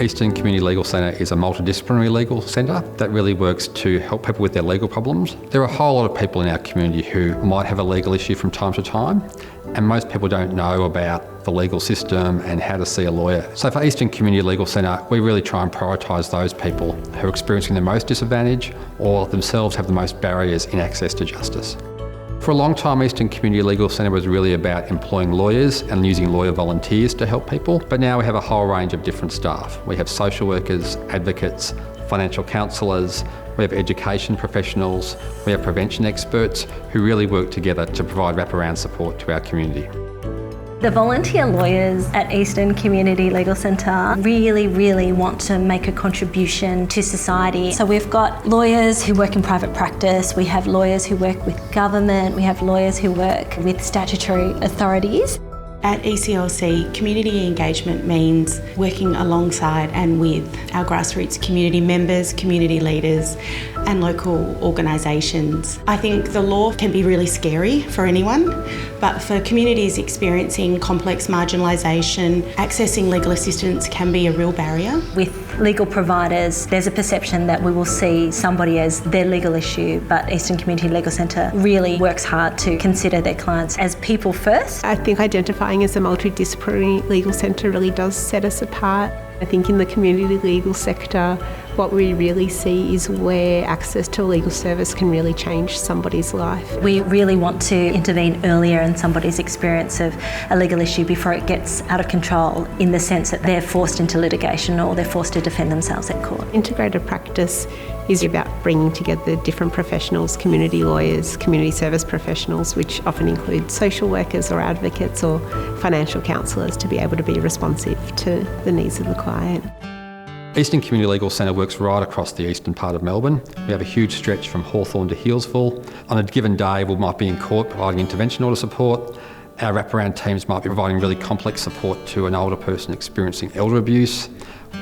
Eastern Community Legal Centre is a multidisciplinary legal centre that really works to help people with their legal problems. There are a whole lot of people in our community who might have a legal issue from time to time, and most people don't know about the legal system and how to see a lawyer. So for Eastern Community Legal Centre, we really try and prioritise those people who are experiencing the most disadvantage or themselves have the most barriers in access to justice. For a long time, Eastern Community Legal Centre was really about employing lawyers and using lawyer volunteers to help people, but now we have a whole range of different staff. We have social workers, advocates, financial counsellors, we have education professionals, we have prevention experts who really work together to provide wraparound support to our community. The volunteer lawyers at Eastern Community Legal Centre really want to make a contribution to society. So we've got lawyers who work in private practice, we have lawyers who work with government, we have lawyers who work with statutory authorities. At ECLC, community engagement means working alongside and with our grassroots community members, community leaders and local organisations. I think the law can be really scary for anyone, but for communities experiencing complex marginalisation, accessing legal assistance can be a real barrier. With legal providers, there's a perception that we will see somebody as their legal issue, but Eastern Community Legal Centre really works hard to consider their clients as people first. I think identifying as a multidisciplinary legal centre really does set us apart. I think in the community legal sector, what we really see is where access to a legal service can really change somebody's life. We really want to intervene earlier in somebody's experience of a legal issue before it gets out of control, in the sense that they're forced into litigation or they're forced to defend themselves at court. Integrated practice is about bringing together different professionals, community lawyers, community service professionals, which often include social workers or advocates or financial counsellors, to be able to be responsive to the needs of the client. Eastern Community Legal Centre works right across the eastern part of Melbourne. We have a huge stretch from Hawthorn to Healesville. On a given day, we might be in court providing intervention order support. Our wraparound teams might be providing really complex support to an older person experiencing elder abuse.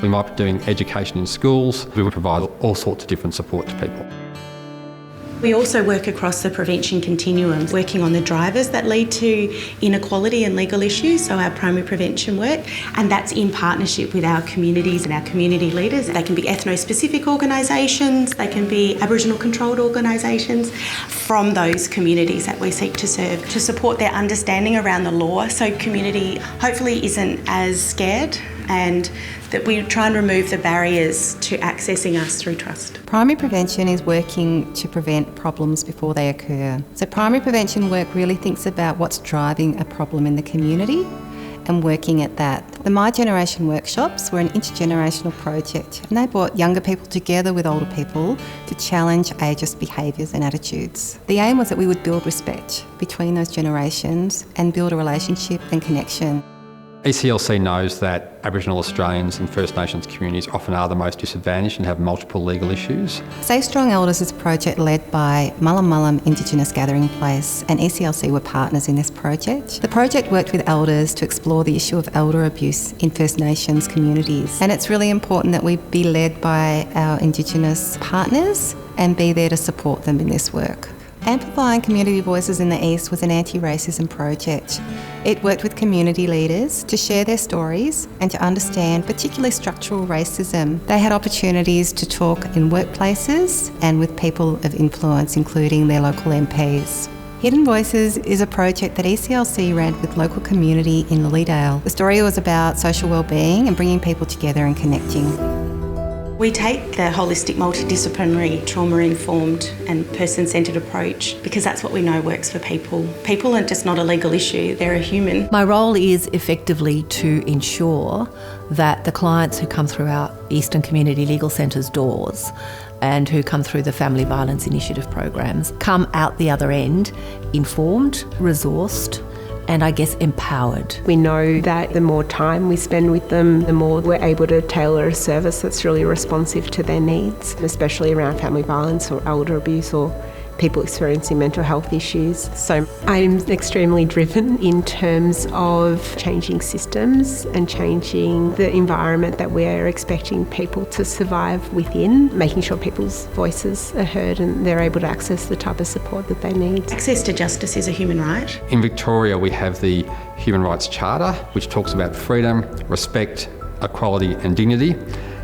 We might be doing education in schools. We will provide all sorts of different support to people. We also work across the prevention continuum, working on the drivers that lead to inequality and legal issues, so our primary prevention work, and that's in partnership with our communities and our community leaders. They can be ethno-specific organisations, they can be Aboriginal controlled organisations from those communities that we seek to serve, to support their understanding around the law, so community hopefully isn't as scared, and that we try and remove the barriers to accessing us through trust. Primary prevention is working to prevent problems before they occur. So primary prevention work really thinks about what's driving a problem in the community and working at that. The My Generation workshops were an intergenerational project, and they brought younger people together with older people to challenge ageist behaviours and attitudes. The aim was that we would build respect between those generations and build a relationship and connection. ECLC knows that Aboriginal Australians and First Nations communities often are the most disadvantaged and have multiple legal issues. Stay Strong Elders is a project led by Mullum Mullum Indigenous Gathering Place, and ECLC were partners in this project. The project worked with elders to explore the issue of elder abuse in First Nations communities, and it's really important that we be led by our Indigenous partners and be there to support them in this work. Amplifying Community Voices in the East was an anti-racism project. It worked with community leaders to share their stories and to understand particularly structural racism. They had opportunities to talk in workplaces and with people of influence, including their local MPs. Hidden Voices is a project that ECLC ran with local community in Lilydale. The story was about social wellbeing and bringing people together and connecting. We take the holistic, multidisciplinary, trauma-informed and person-centred approach because that's what we know works for people. People are just not a legal issue, they're a human. My role is effectively to ensure that the clients who come through our Eastern Community Legal Centre's doors and who come through the Family Violence Initiative programs come out the other end informed, resourced, and I guess empowered. We know that the more time we spend with them, the more we're able to tailor a service that's really responsive to their needs, especially around family violence or elder abuse or people experiencing mental health issues. So I'm extremely driven in terms of changing systems and changing the environment that we're expecting people to survive within, making sure people's voices are heard and they're able to access the type of support that they need. Access to justice is a human right. In Victoria, we have the Human Rights Charter, which talks about freedom, respect, equality and dignity,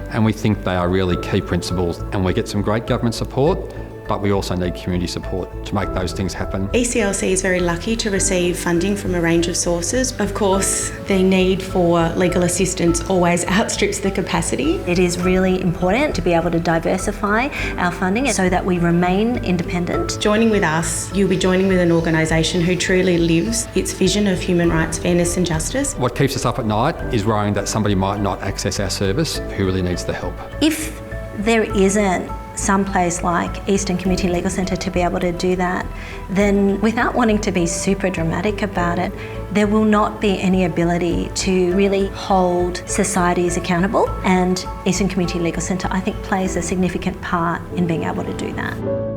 and we think they are really key principles, and we get some great government support, but we also need community support to make those things happen. ECLC is very lucky to receive funding from a range of sources. Of course, the need for legal assistance always outstrips the capacity. It is really important to be able to diversify our funding so that we remain independent. Joining with us, you'll be joining with an organisation who truly lives its vision of human rights, fairness and justice. What keeps us up at night is worrying that somebody might not access our service who really needs the help. If there isn't some place like Eastern Community Legal Centre to be able to do that, then without wanting to be super dramatic about it, there will not be any ability to really hold societies accountable, and Eastern Community Legal Centre, I think, plays a significant part in being able to do that.